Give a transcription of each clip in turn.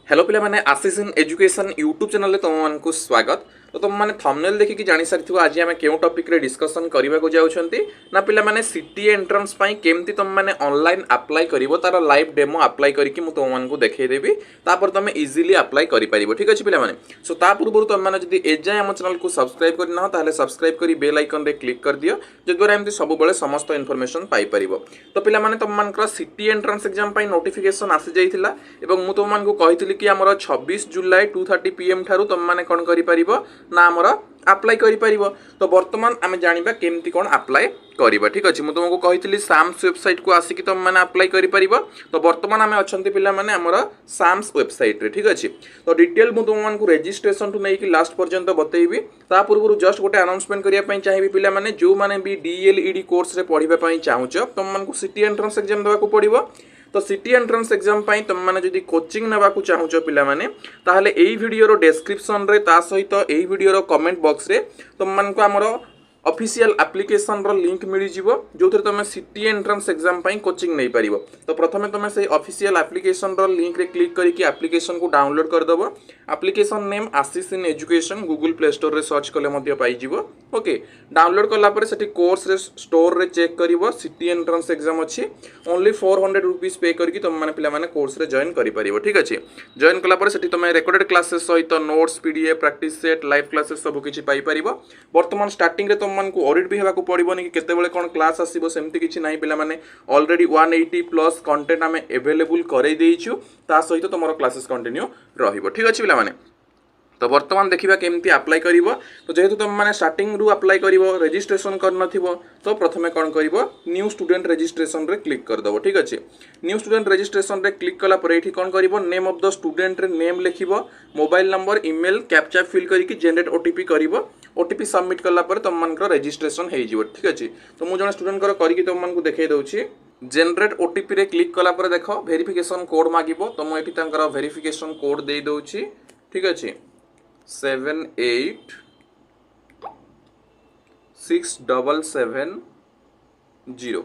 Hello पिला माने आशीष in education YouTube channel रे तुम मानकु स्वागत। तो तुम माने थंबनेल देखि कि जानि सारिथिबो आज हम केउ टॉपिक रे डिस्कशन करबा को जाउछंती ना पिला माने सीटी एंट्रेंस पई केमती तुम माने ऑनलाइन अप्लाई करिवो तार लाइव डेमो अप्लाई करिकि मु तुम मानकु देखै देबी तापर तुम इजीली अप्लाई करि परिबो। ठीक अछि पिला माने सो ता पूर्व तुम माने जदि एजाय हम चैनल को सब्सक्राइब करना हो ताले सब्सक्राइब करी बेल आइकन रे क्लिक कर दियो जे द्वारा एमती सब बेले समस्त इन्फॉर्मेशन पाई परिबो। तो पिला माने तुम मानकर सीटी एंट्रेंस एग्जाम पई नोटिफिकेशन आसी जाइथिला एवं मु तुम मानकु कहिथिली कि हमर 26 जुलाई 2:30 PM ठारू तुम माने कोन करि परिबो ना हमर अप्लाई करि परिबो। तो वर्तमान आमे जानिबा केमती कोन अप्लाई करिबा। ठीक अछि मु तुमको कहिथिली साम्स वेबसाइट को आसी कि तुम माने अप्लाई करि परिबो। तो वर्तमान आमे अछंती पिला माने हमर साम्स वेबसाइट रे। ठीक अछि तो डिटेल मु तुम मानकु रजिस्ट्रेशन टू नै कि लास्ट पर्यंत बतैबी ता पूर्व जस्ट गोटे अनाउंसमेंट करिया पई चाहिबी पिला माने जो माने भी डीएलईडी कोर्स रे पढिबा पई चाहुछ तुम मानकु सिटी एंट्रेंस एग्जाम देबा को पडिबो। तो सिटी एंट्रेंस एग्जाम पाई तुम माने जदि कोचिंग नेबा को चाहुछ पिला माने ताहले एई वीडियो रो डिस्क्रिप्शन रे ता सहित एई वीडियो रो कमेंट बॉक्स रे तुम मानकु हमरो ऑफिशियल एप्लिकेशन रो लिंक मिली जिवो जोथरे तुम सिटी एंट्रेंस एग्जाम पाई कोचिंग नै परिबो। तो प्रथमे तुम से ऑफिशियल एप्लिकेशन रो लिंक रे क्लिक करी कि एप्लिकेशन को डाउनलोड कर दबो। Application name Ashish in education Google Play store रे सर्च कले मध्य पाई जिवो। ओके डाउनलोड करला परे सेठी कोर्स रे स्टोर रे चेक करिवो सिटी एंट्रेंस एग्जाम अछि ओनली 400 रुपीस पे करके तुम माने पिला माने कोर्स रे जॉइन करि परिबो। ठीक अछि जॉइन कला परे सेठी तुम रेकॉर्डेड क्लासेस सहित notes PDF practice set live classes सब किछि पाई परिबो। वर्तमान स्टार्टिंग रे तुम मानकु ऑडिट भी हेबा को पड़िबोनी कि केते बेले कोन क्लास आसीबो सेमति किछि नाही पिला माने ऑलरेडी 180 प्लस कंटेंट हमें अवेलेबल करै देइछु ता सहित तुमरो क्लासेस कंटिन्यू रहिबो। ठीक अछि पिला माने तो वर्तमान देखिबा केमती अप्लाई करिवो। तो जेहेतु तुम माने स्टार्टिंग रु अप्लाई करिवो रजिस्ट्रेशन कर नथिबो तो प्रथमे कोन करिवो न्यू स्टूडेंट रजिस्ट्रेशन रे क्लिक कर दबो। ठीक अछि न्यू स्टूडेंट रजिस्ट्रेशन रे क्लिक कला पर एठी कोन करिवो नेम ऑफ द स्टूडेंट रे नेम लिखिबो mobile number email captcha fill करिकि जनरेट ओटीपी करिवो ओटीपी सबमिट कला पर तुम मानकर रजिस्ट्रेशन हे जिवो। ठीक अछि तो मु जण स्टूडेंट कर करिकि तुम मानकु देखाई दउछि जनरेट ओटीपी रे क्लिक कला पर देखो वेरिफिकेशन कोड मागिबो तो मु एठी तांकर वेरिफिकेशन कोड देई दउछि। ठीक अछि 786770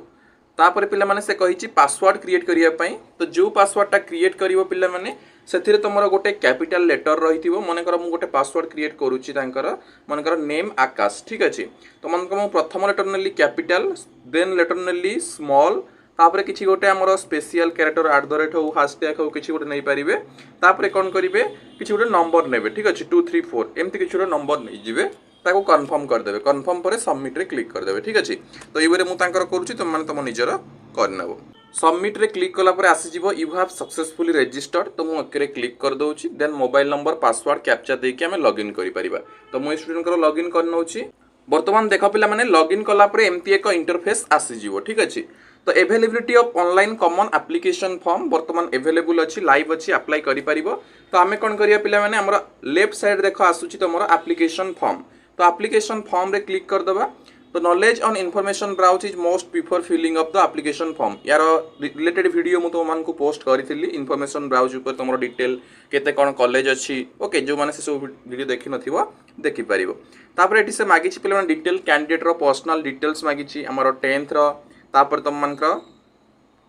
तापर पिला माने से कहिछि पासवर्ड क्रिएट करिया पई। तो जो पासवर्डटा क्रिएट करिवो पिला माने सेथिरे तमरो गोटे कैपिटल लेटर रहिथिबो मने कर मु गोटे पासवर्ड क्रिएट करूछि तांकर मने कर नेम आकाश। ठीक अछि तो मन को मु प्रथम लेटर नेली कैपिटल देन लेटर नेली स्मॉल तापर किछि गोटे हमरो स्पेशल कैरेक्टर @ हो हैशटैग हो किछि गोटे नै परिबे तापर कोन करिवे किछि गोटे नंबर नेबे। ठीक अछि 2 3 4 एम्ति किछि गोटे नंबर नै जिवे ताको कंफर्म कर देबे कंफर्म परे सबमिट रे क्लिक कर देबे। ठीक अछि तो एबरे मु तांकर करूछि तुम माने तम निजर करनबो सबमिट रे क्लिक कला परे आसी जिवो यू हैव सक्सेसफुली रजिस्टर्ड। तो मु ओके रे क्लिक कर दउछि then mobile number password captcha देके हमें लॉगिन करि परिबा। तो मु स्टूडेंट कर लॉगिन करनउछि वर्तमान देखो पिला माने लॉगिन कला परे एम्ति एक इंटरफेस आसी जिवो। ठीक अछि तो availability of online common application form वर्तमान अवेलेबल अछि लाइव अछि अप्लाई करि परिबो। तो आमे कोन करिया पिला माने हमर लेफ्ट साइड देखो आसुछि तमरो एप्लिकेशन फॉर्म तो एप्लिकेशन फॉर्म रे क्लिक कर दबा। तो knowledge on information browse is most prefer filling of the application form यार रिलेटेड वीडियो मु तो मान को पोस्ट करिथिली इन्फॉर्मेशन ब्राउज ऊपर तमरो डिटेल केते कोन कॉलेज अछि ओके जो माने से सब वीडियो देखि नथिबो देखि परिबो। तापर एठी से मागिछि पिला माने डिटेल कैंडिडेट रो पर्सनल डिटेल्स मागिछि हमरो 10th रो तापर तुम मानकर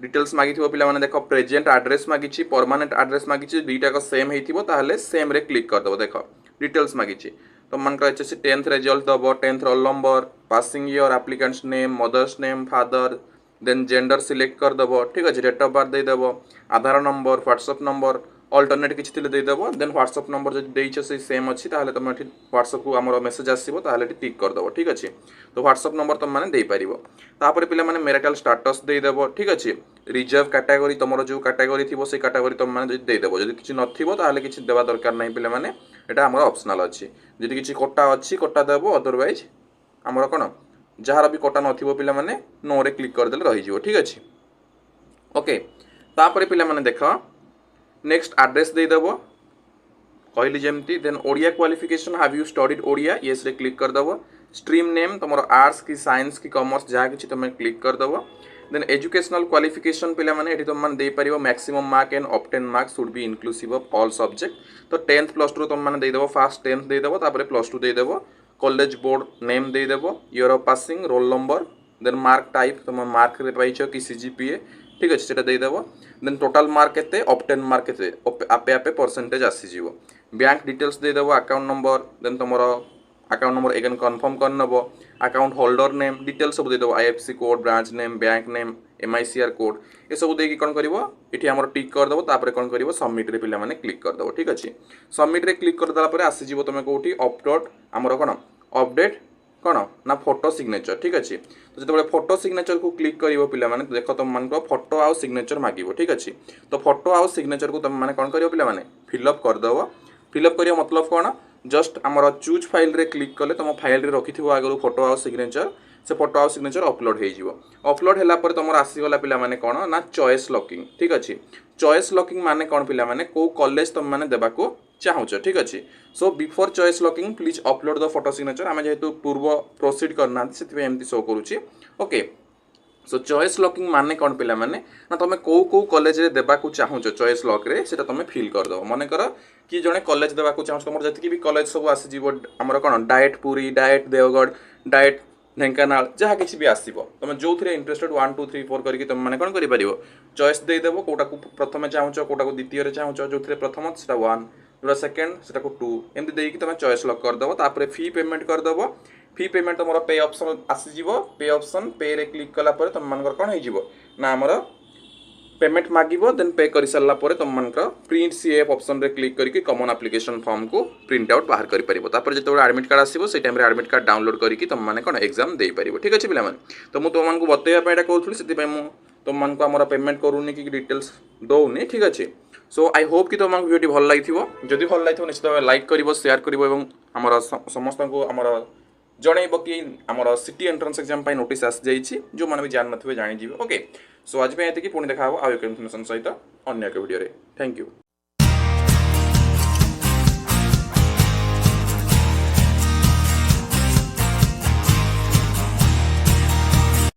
डिटेल्स मागिथिबो पिला माने देखो प्रेजेंट एड्रेस मागिछि परमानेंट एड्रेस मागिछि दुईटा को सेम हेतिबो ताहले सेम रे क्लिक कर दबो। देखो डिटेल्स मागिछि तुम मानकर एचएससी 10th रिजल्ट दबो 10th roll number passing year applicant's name mother's name father then gender select कर दबो। ठीक अछि डेट ऑफ बर्थ दे दबो Aadhaar number WhatsApp number alternate किछि थिले दे दबो देन व्हाट्सएप नंबर जदि देइछ से सेम अछि ताहले तुम एठी व्हाट्सएप को हमरो मेसेज आसीबो ताहले एठी टिक कर दबो। ठीक अछि तो व्हाट्सएप नंबर तुम माने देई परिबो तापर पिला माने मैरिटल स्टेटस देई देबो। ठीक अछि रिजर्व कैटेगरी तमरो जो कैटेगरी थिबो से कैटेगरी तुम माने जदि देई देबो जदि किछि नथिबो ताहले किछि देबा दरकार नै पिला माने एटा हमरो ऑप्शनल अछि जदि किछि कोटा अछि कोटा देबो अदरवाइज हमरो कोन जहार भी कोटा नथिबो पिला माने नो रे क्लिक कर देले रहि जिवो। ठीक अछि ओके तापर पिला माने देखो नेक्स्ट एड्रेस दे देबो कहली जेमती then Odia qualification have you studied Odia yes रे क्लिक कर दबो स्ट्रीम नेम तमरो आर्ट्स की साइंस की कॉमर्स जहा किछि तुम क्लिक कर दबो देन एजुकेशनल क्वालिफिकेशन पिला माने एठी तुम माने दे परिबो maximum mark and obtain mark should be inclusive of all subject. तो 10th + 2 तुम माने दे देबो फर्स्ट 10th दे देबो तापर +2 दे देबो कॉलेज बोर्ड नेम दे देबो year of passing roll number then mark type तुम मार्क रे पाइछो कि सीजीपीए ठीक अच्छे से देदेव देन टोटाल मार्क के ऑप्टेन मार्क के आपे आपे परसेंटेज आसीज बैंक डिटेल्स देदेव अकाउंट नंबर देन तुम अकाउंट नंबर एगेन कन्फर्म कर नब अकाउंट होल्डर नेम डिटेल्स सब देदेव IFC code branch name bank name MICR code ये सब देकी कौन कर ये आम टिक करदेव तापर कौन कर सबमिट रे पिला माने क्लिक करदेव ठीक अच्छे सबमिट रे क्लिक करदेला आसीज तुम कौटी अपलोड आमर कौन अपडेट कौन ना फोटो सिग्नेचर ठीक अच्छे तो जो फोटो सिग्नेचर को क्लिक कर पिला माने देख तुम मान फोटो आउ सिग्नेचर मागिब ठीक अच्छे तो फोटो आउ सिग्नेचर को तुम मैंने कौन कर पिला माने फिलअप करदेव फिलअप करिया मतलब कौन जस्ट आमर चूज फाइल रे क्लिक कले तुम फाइल रे रखि आगु फोटो आउ सिग्नेचर से फोटो आउ सिग्नेचर अपलोड हो अपलोड होला पर तुम आसीगला पिला माने कौन ना चॉइस लॉकिंग ठीक अच्छे चॉइस लॉकिंग माने कौन पिला माने को कॉलेज तुम मैंने देबाको चाहूच ठीक अच्छे so before choice locking please upload the photo signature आम जेहेतु पूर्व प्रोसीड करना से एमती शो करुच्ची ओके सो चॉइस लॉकिंग माने कौन पिला माने ना तुम कौ कॉलेज रे देबाको चाहूच चॉइस लॉक रे सेटा तुम फिल करदो मन कर कि जड़े कॉलेज देबाको चाहूच तुम जति भी कॉलेज सब आसीजिवो हमर कौन DIET Puri DIET Deogarh DIET Dhenkanal जहाँ किसी भी आसो तुम जो थे इंटरेस्टेड 1 2 3 4 करके तुम मैंने कौन कर चॉइस देदेव कौटा को प्रथम चाहूच कौटा को द्वितीय चाहूच जो प्रथम से 1 जो सेकेंड से 2 एमती देकी तुम चॉइस लॉक करदेव तापर फी पेमेंट करदेव फी पेमेंट तुम पे ऑप्शन आसीज पे ऑप्शन पे रे क्लिक कला तुम मान कौन हो ना आमर पेमेंट मागिब देन पे कर सारा तुम मान प्रिंट सीएफ ऑप्शन रे क्लिक करके कॉमन एप्लिकेशन फॉर्म को प्रिंट आउट बाहर कर पारिबो तापर जो एडमिट कार्ड आसीबो से टाइम रे एडमिट कार्ड डाउनलोड करके तुम माने कौन एग्जाम दे पारिबो ठीक अच्छे पिला तो मुझे तुमको बतैया कहूँ से तुमको आम पेमेंट करूनी कि डिटेल्स दौनी ठीक अच्छे सो आई होप कि तुमको वीडियो भल लगी जदि भल लगी निश्चित भाव लाइक कर शेयर कर आमर समस्त को आमर जनइब कि आमर सिटी एंट्रेंस एग्जाम नोटिस आसी जाइए जो मैंने भी जान नथिबे जानी ओके सो आज पे ये पुणी देखा आउ एक इनफॉरमेशन सहित अन्य एक वीडियो रे थैंक यू।